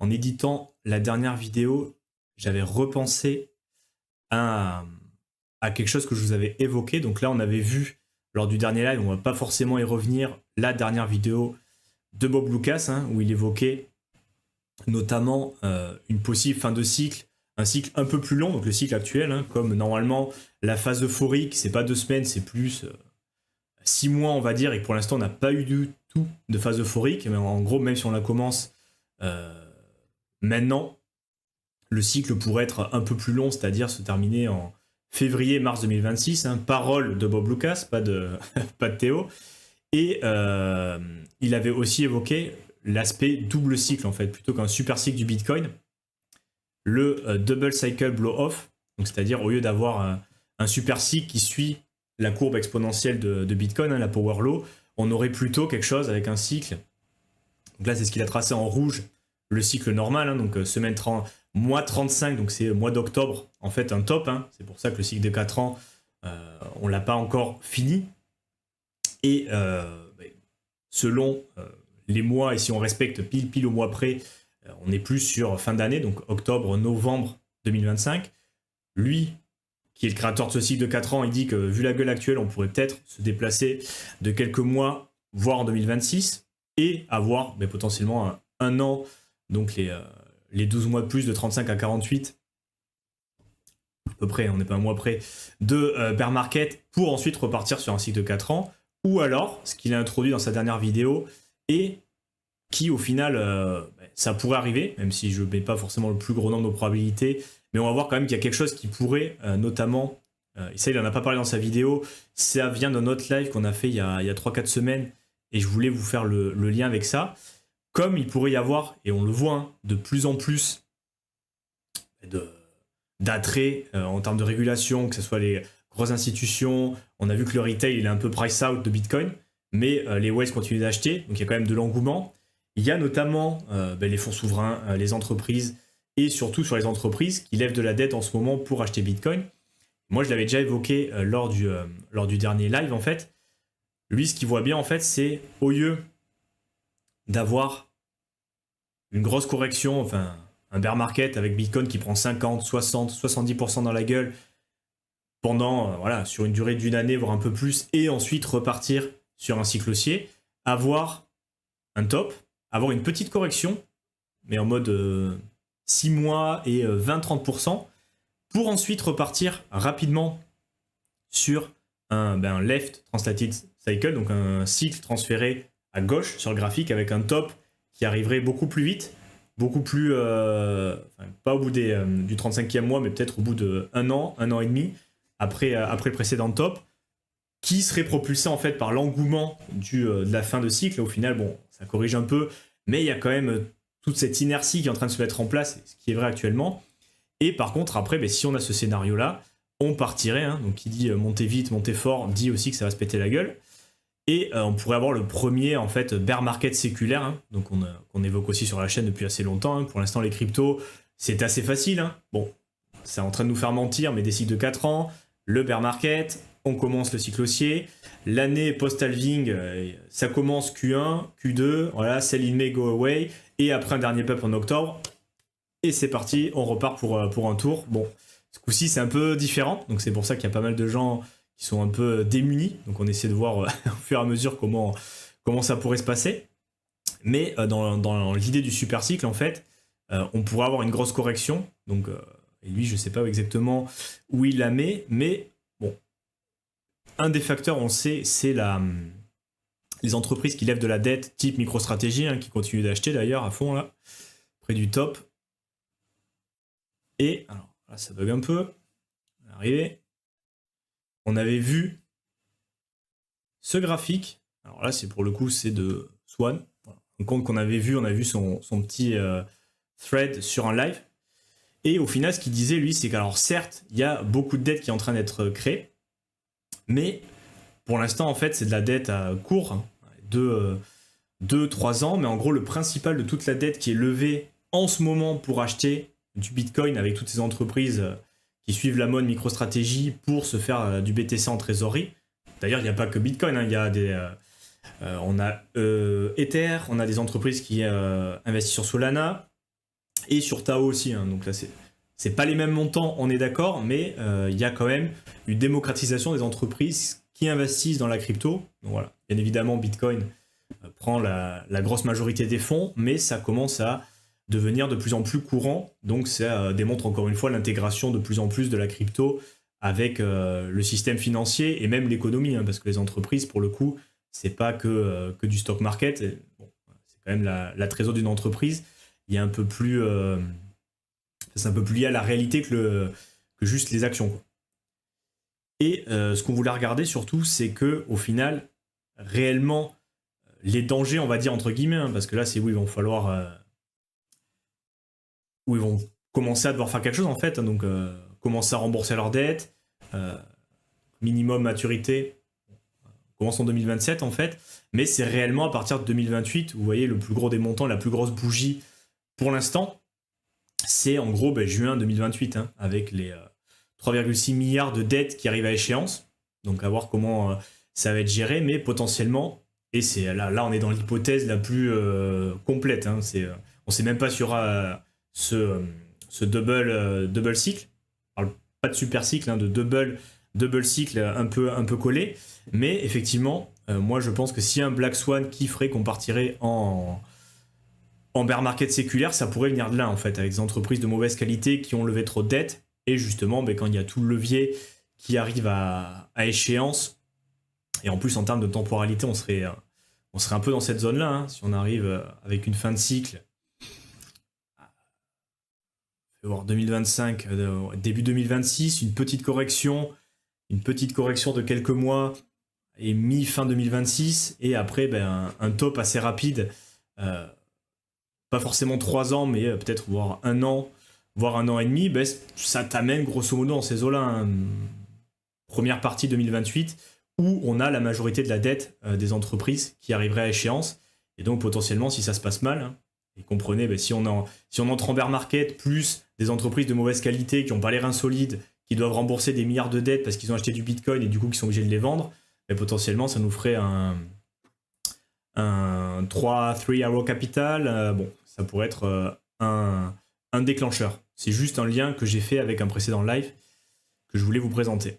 en éditant la dernière vidéo, j'avais repensé à, à quelque chose que je vous avais évoqué. Donc là, on avait vu lors du dernier live, on va pas forcément y revenir, la dernière vidéo de Bob Lucas, hein, où il évoquait notamment une possible fin de cycle, un cycle un peu plus long, donc le cycle actuel, hein, comme normalement la phase euphorique, c'est pas 2 semaines, c'est plus 6 mois, on va dire, et pour l'instant, on n'a pas eu du tout de phase euphorique. Mais en gros, même si on la commence euh, maintenant, le cycle pourrait être un peu plus long, c'est-à-dire se terminer en février-mars 2026. Hein, parole de Bob Lucas, pas de, pas de Théo. Et il avait aussi évoqué l'aspect double cycle, en fait, plutôt qu'un super cycle du Bitcoin, le double cycle blow-off, donc c'est-à-dire au lieu d'avoir un super cycle qui suit la courbe exponentielle de Bitcoin, hein, la power law, on aurait plutôt quelque chose avec un cycle. Donc là, c'est ce qu'il a tracé en rouge, le cycle normal, hein, donc semaine 30, mois 35, donc c'est mois d'octobre, en fait un top, hein, c'est pour ça que le cycle de 4 ans, on l'a pas encore fini. Et selon les mois, et si on respecte pile au mois près, on est plus sur fin d'année, donc octobre, novembre 2025. Lui, qui est le créateur de ce cycle de 4 ans, il dit que vu la gueule actuelle, on pourrait peut-être se déplacer de quelques mois, voire en 2026, et avoir potentiellement un an, donc les 12 mois de plus, de 35 à 48, à peu près, on n'est pas un mois près, de bear market, pour ensuite repartir sur un cycle de 4 ans, ou alors, ce qu'il a introduit dans sa dernière vidéo, et qui au final, ça pourrait arriver, même si je ne mets pas forcément le plus gros nombre de probabilités, mais on va voir quand même qu'il y a quelque chose qui pourrait, notamment, et ça il n'en a pas parlé dans sa vidéo, ça vient d'un autre live qu'on a fait il y a 3-4 semaines, et je voulais vous faire le lien avec ça, comme il pourrait y avoir, et on le voit, hein, de plus en plus d'attrait en termes de régulation, que ce soit les grosses institutions, on a vu que le retail il est un peu price out de Bitcoin, mais les whales continuent d'acheter, donc il y a quand même de l'engouement. Il y a notamment les fonds souverains, les entreprises, et surtout sur les entreprises qui lèvent de la dette en ce moment pour acheter Bitcoin. Moi, je l'avais déjà évoqué lors du dernier live, en fait. Lui, ce qu'il voit bien, en fait, c'est au lieu d'avoir une grosse correction, enfin, un bear market avec Bitcoin qui prend 50, 60, 70% dans la gueule pendant, voilà, sur une durée d'une année, voire un peu plus, et ensuite repartir sur un cycle haussier, avoir un top, avoir une petite correction, mais en mode 6 mois et 20-30%, pour ensuite repartir rapidement sur un left translated cycle, donc un cycle transféré à gauche sur le graphique avec un top qui arriverait beaucoup plus vite, beaucoup plus, pas au bout du 35e mois, mais peut-être au bout de un an et demi, après le précédent top, qui serait propulsé en fait par l'engouement de la fin de cycle. Au final, bon, ça corrige un peu, mais il y a quand même toute cette inertie qui est en train de se mettre en place, ce qui est vrai actuellement. Et par contre, après, si on a ce scénario-là, on partirait, hein, donc qui dit monter vite, monter fort, dit aussi que ça va se péter la gueule. Et on pourrait avoir le premier en fait bear market séculaire, hein, donc on évoque aussi sur la chaîne depuis assez longtemps. Hein. Pour l'instant, les cryptos, c'est assez facile. Hein. Bon, c'est en train de nous faire mentir, mais des cycles de 4 ans, le bear market, on commence le cycle haussier. L'année post-halving, ça commence Q1, Q2, voilà, sell in May, go away, et après un dernier pump en octobre, et c'est parti, on repart pour un tour. Bon, ce coup-ci, c'est un peu différent, donc c'est pour ça qu'il y a pas mal de gens qui sont un peu démunis, donc on essaie de voir au fur et à mesure comment ça pourrait se passer. Mais dans l'idée du super cycle, en fait, on pourrait avoir une grosse correction, donc et lui, je sais pas exactement où il la met, mais bon, un des facteurs, on le sait, c'est les entreprises qui lèvent de la dette type MicroStrategy, hein, qui continuent d'acheter d'ailleurs à fond là, près du top. Et alors là, ça bug un peu. On est arrivé. On avait vu ce graphique. Alors là, c'est pour le coup, c'est de Swan. Voilà. Un compte qu'on avait vu, on a vu son petit thread sur un live. Et au final, ce qu'il disait, lui, c'est qu'alors certes, il y a beaucoup de dettes qui est en train d'être créée, mais pour l'instant, en fait, c'est de la dette à court, hein, 2-3 ans, mais en gros, le principal de toute la dette qui est levée en ce moment pour acheter du Bitcoin avec toutes ces entreprises qui suivent la mode MicroStrategy pour se faire du BTC en trésorerie. D'ailleurs, il n'y a pas que Bitcoin, hein, il y a on a Ether, on a des entreprises qui investissent sur Solana, Et sur Tao aussi, hein. Donc là c'est pas les mêmes montants, on est d'accord, mais il y a quand même une démocratisation des entreprises qui investissent dans la crypto. Donc voilà, bien évidemment Bitcoin prend la grosse majorité des fonds, mais ça commence à devenir de plus en plus courant. Donc ça démontre encore une fois l'intégration de plus en plus de la crypto avec le système financier et même l'économie, hein, parce que les entreprises, pour le coup, c'est pas que du stock market. Et, bon, c'est quand même la trésor d'une entreprise. Il y a un peu plus, c'est un peu plus lié à la réalité que juste les actions, quoi. Et ce qu'on voulait regarder surtout, c'est que au final, réellement, les dangers, on va dire entre guillemets, hein, parce que là, c'est où ils vont falloir, où ils vont commencer à devoir faire quelque chose en fait, hein, donc commencer à rembourser leurs dettes, euh, minimum maturité, commence en 2027 en fait, mais c'est réellement à partir de 2028, vous voyez le plus gros des montants, la plus grosse bougie pour l'instant, c'est en gros juin 2028, hein, avec les 3,6 milliards de dettes qui arrivent à échéance, donc à voir comment ça va être géré, mais potentiellement, et c'est là on est dans l'hypothèse la plus complète, hein, on sait même pas s'il y aura ce double cycle. Je parle pas de super cycle, hein, de double cycle un peu collé. Mais effectivement, moi je pense que s'il y a un Black Swan qui ferait qu'on partirait en bear market séculaire, ça pourrait venir de là en fait, avec des entreprises de mauvaise qualité qui ont levé trop de dettes. Et justement, quand il y a tout le levier qui arrive à échéance, et en plus en termes de temporalité, on serait un peu dans cette zone-là, hein, si on arrive avec une fin de cycle. Voir 2025, début 2026, une petite correction de quelques mois et mi-fin 2026, et après un top assez rapide, pas forcément 3 ans, mais peut-être voire 1 an, voire 1 an et demi, ça t'amène grosso modo dans ces eaux-là, hein, première partie 2028, où on a la majorité de la dette des entreprises qui arriverait à échéance, et donc potentiellement si ça se passe mal, hein, et comprenez, si on entre en bear market, plus des entreprises de mauvaise qualité qui n'ont pas les reins solides, qui doivent rembourser des milliards de dettes parce qu'ils ont acheté du bitcoin et du coup qui sont obligés de les vendre, potentiellement ça nous ferait un 3 Arrow Capital. Bon, ça pourrait être un déclencheur. C'est juste un lien que j'ai fait avec un précédent live que je voulais vous présenter.